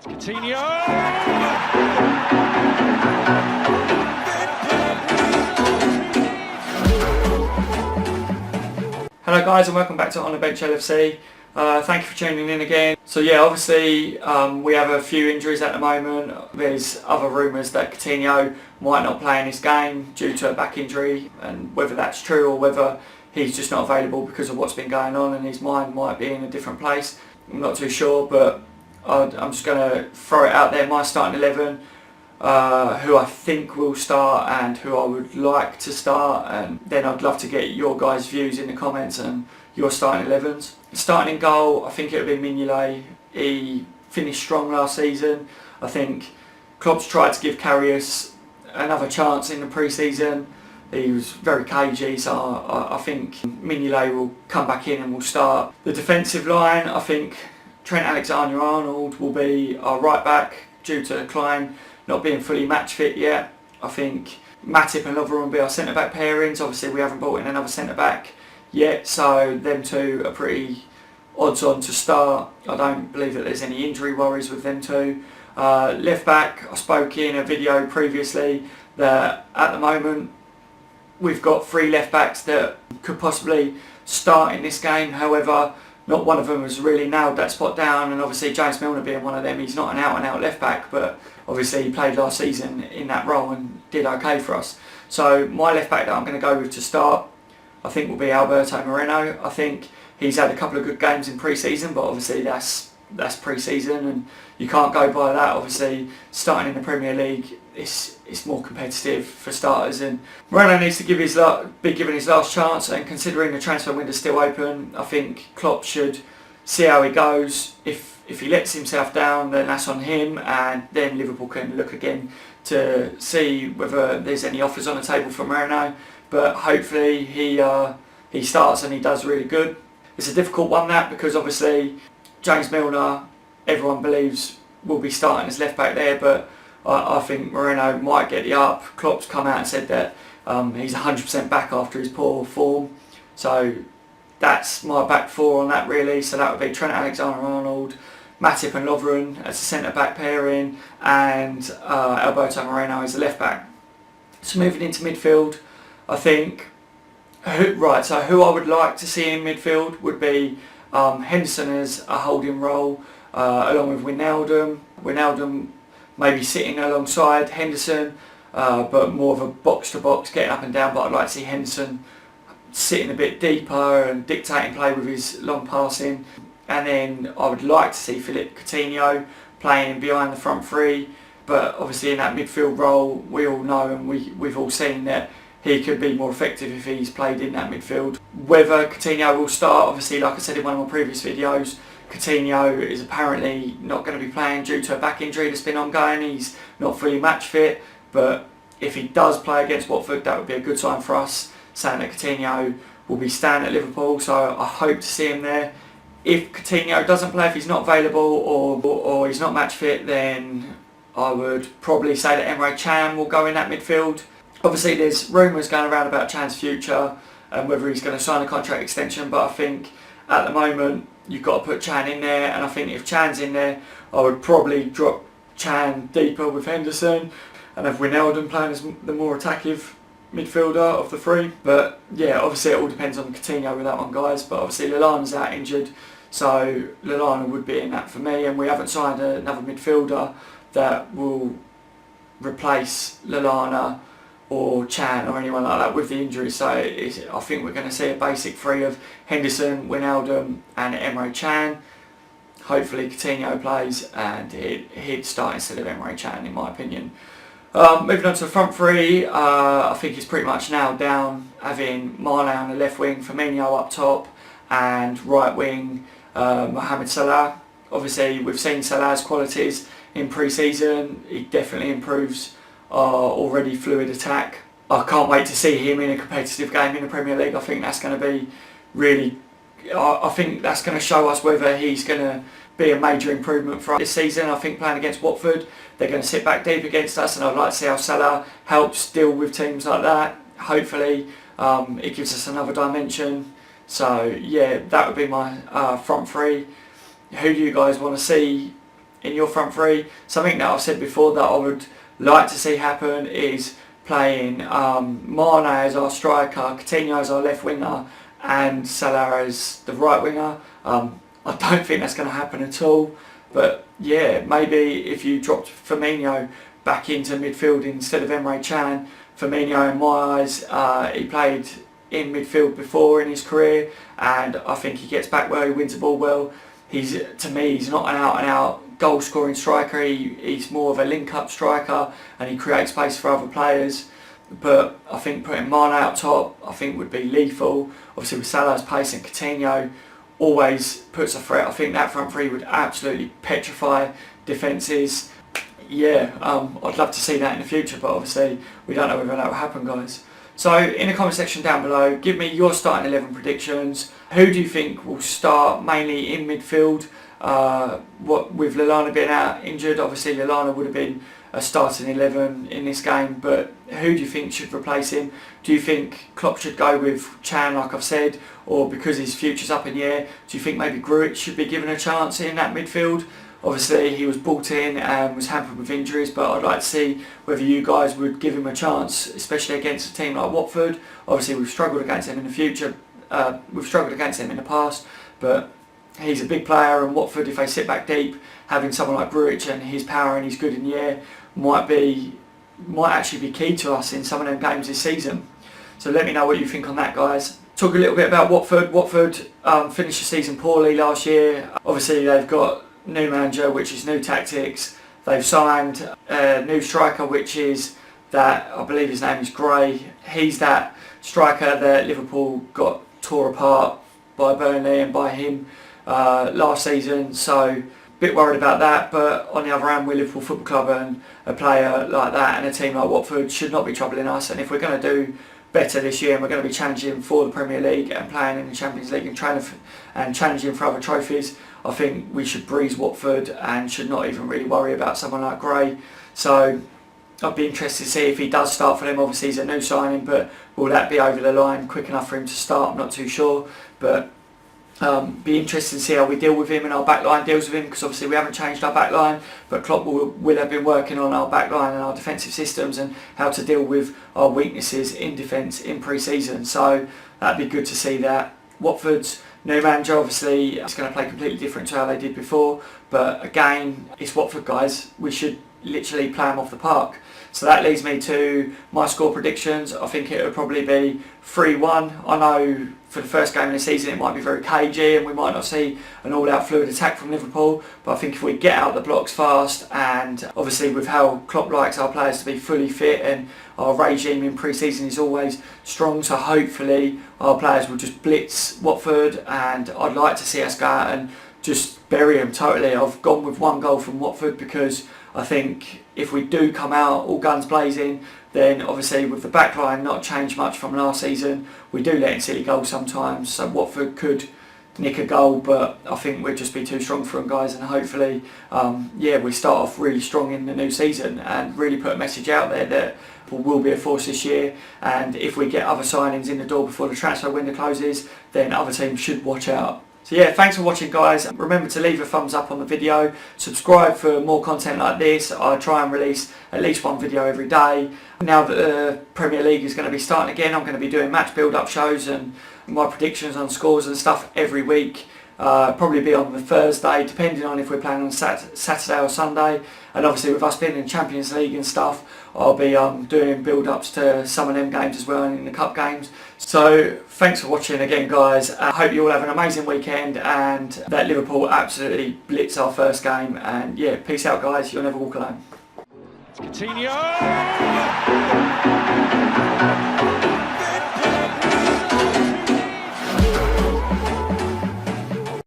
Coutinho! Hello guys and welcome back to On the Bench LFC. Thank you for tuning in again. So yeah, obviously we have a few injuries at the moment. There's other rumours that Coutinho might not play in this game due to a back injury, and whether that's true or whether he's just not available because of what's been going on and his mind might be in a different place, I'm not too sure, but I'm just going to throw it out there, my starting 11, who I think will start and who I would like to start, and then I'd love to get your guys' views in the comments and your starting 11s. Starting in goal, I think it would be Mignolet. He finished strong last season. I think Klopp's tried to give Karius another chance in the pre-season. He was very cagey, so I think Mignolet will come back in and will start. The defensive line, I think Trent Alexander-Arnold will be our right back due to Klein not being fully match fit yet. I think Matip and Lovren will be our centre back pairings. Obviously we haven't brought in another centre back yet, so them two are pretty odds on to start. I don't believe that there's any injury worries with them two. Left back, I spoke in a video previously that at the moment we've got 3 left backs that could possibly start in this game. However, not one of them has really nailed that spot down, and obviously James Milner being one of them, he's not an out and out left back, but obviously he played last season in that role and did okay for us. So my left back that I'm going to go with to start, I think, will be Alberto Moreno. I think he's had a couple of good games in pre-season, but obviously that's pre-season and you can't go by that. Obviously starting in the Premier League, it's more competitive for starters, and Moreno needs to be given his last chance, and considering the transfer window's still open, I think Klopp should see how he goes. If he lets himself down, then that's on him, and then Liverpool can look again to see whether there's any offers on the table for Moreno. But hopefully he starts and he does really good. It's a difficult one, that, because obviously James Milner, everyone believes, will be starting as left back there, but I think Moreno might get the up. Klopp's come out and said that he's 100% back after his poor form. So that's my back 4 on that really. So that would be Trent Alexander-Arnold, Matip and Lovren as a centre-back pairing, and Alberto Moreno as a left-back. So moving into midfield, I think, who I would like to see in midfield would be Henderson as a holding role, along with Wijnaldum. Wijnaldum maybe sitting alongside Henderson, but more of a box-to-box, getting up and down, but I'd like to see Henderson sitting a bit deeper and dictating play with his long passing. And then I would like to see Philippe Coutinho playing behind the front 3, but obviously in that midfield role we all know and we've all seen that he could be more effective if he's played in that midfield. Whether Coutinho will start, obviously, like I said in one of my previous videos, Coutinho is apparently not going to be playing due to a back injury that's been ongoing. He's not fully match fit, but if he does play against Watford, that would be a good sign for us, saying that Coutinho will be staying at Liverpool, so I hope to see him there. If Coutinho doesn't play, if he's not available or he's not match fit, then I would probably say that Emre Can will go in that midfield. Obviously there's rumours going around about Chan's future and whether he's going to sign a contract extension, but I think at the moment you've got to put Chan in there, and I think if Chan's in there, I would probably drop Chan deeper with Henderson and have Wijnaldum playing as the more attacking midfielder of the 3. But yeah, obviously it all depends on Coutinho with that one, guys, but obviously Lallana's out injured, so Lallana would be in that for me, and we haven't signed another midfielder that will replace Lallana or Chan or anyone like that with the injury, so I think we're going to see a basic 3 of Henderson, Wijnaldum and Emre Can. Hopefully Coutinho plays and he'd start instead of Emre Can, in my opinion. Moving on to the front 3, I think it's pretty much nailed down, having Mane on the left wing, Firmino up top, and right wing Mohamed Salah. Obviously we've seen Salah's qualities in pre-season. He definitely improves our already fluid attack. I can't wait to see him in a competitive game in the Premier League. I think that's going to be really, I think that's going to show us whether he's going to be a major improvement for us this season. I think playing against Watford, they're going to sit back deep against us, and I'd like to see how Salah helps deal with teams like that. Hopefully it gives us another dimension. So yeah, that would be my front 3. Who do you guys want to see in your front three. Something that I've said before that I would like to see happen is playing Mane as our striker, Coutinho as our left winger, and Salah as the right winger. I don't think that's going to happen at all, but yeah, maybe if you dropped Firmino back into midfield instead of Emre Can. Firmino, in my eyes, he played in midfield before in his career, and I think he gets back well, he wins the ball well. To me, he's not an out-and-out goal-scoring striker. He's more of a link-up striker, and he creates space for other players. But I think putting Mane out top, I think would be lethal. Obviously with Salah's pace, and Coutinho always puts a threat. I think that front three would absolutely petrify defences. Yeah, I'd love to see that in the future, but obviously we don't know whether that will happen, guys. So in the comment section down below, give me your starting 11 predictions. Who do you think will start mainly in midfield? With Lallana being out injured, obviously Lallana would have been a starting 11 in this game, but who do you think should replace him? Do you think Klopp should go with Can, like I've said, or because his future's up in the air, do you think maybe Grujic should be given a chance in that midfield? Obviously he was brought in and was hampered with injuries, but I'd like to see whether you guys would give him a chance, especially against a team like Watford. Obviously we've struggled against them in the future, we've struggled against them in the past, but he's a big player, and Watford, if they sit back deep, having someone like Grujic and his power and he's good in the air might actually be key to us in some of them games this season. So let me know what you think on that, guys. Talk a little bit about Watford. Watford finished the season poorly last year. Obviously they've got new manager, which is new tactics. They've signed a new striker, which is that, I believe his name is Gray. He's that striker that Liverpool got tore apart by Burnley and by him last season, so a bit worried about that. But on the other hand, we're Liverpool Football Club, and a player like that and a team like Watford should not be troubling us. And if we're going to do better this year and we're going to be challenging for the Premier League and playing in the Champions League and challenging for other trophies, I think we should breeze Watford and should not even really worry about someone like Gray. So I'd be interested to see if he does start for them. Obviously he's a new signing, but will that be over the line quick enough for him to start? I'm not too sure, but be interested to see how we deal with him and our backline deals with him, because obviously we haven't changed our backline, but Klopp will have been working on our backline and our defensive systems and how to deal with our weaknesses in defence in pre-season. So that'd be good to see that. Watford's new manager, obviously it's going to play completely different to how they did before, but again, it's Watford, guys. We should literally play them off the park. So that leads me to my score predictions. I think it would probably be 3-1. I know for the first game of the season it might be very cagey and we might not see an all-out fluid attack from Liverpool, but I think if we get out the blocks fast, and obviously with how Klopp likes our players to be fully fit, and our regime in pre-season is always strong, so hopefully our players will just blitz Watford, and I'd like to see us go out and just bury them totally. I've gone with 1 goal from Watford because I think if we do come out all guns blazing, then obviously with the back line not changed much from last season, we do let in silly goals sometimes, so Watford could nick a goal, but I think we'd just be too strong for them, guys, and hopefully we start off really strong in the new season and really put a message out there that will be a force this year, and if we get other signings in the door before the transfer window closes, then other teams should watch out. So yeah, thanks for watching, guys. Remember to leave a thumbs up on the video, subscribe for more content like this. I try and release at least 1 video every day. Now that the Premier League is going to be starting again, I'm going to be doing match build-up shows and my predictions on scores and stuff every week. Probably be on the Thursday, depending on if we're playing on Saturday or Sunday. And obviously with us being in Champions League and stuff, I'll be doing build-ups to some of them games as well, and in the cup games. So thanks for watching again, guys. I hope you all have an amazing weekend and that Liverpool absolutely blitz our first game. And yeah, peace out, guys. You'll never walk alone. Coutinho!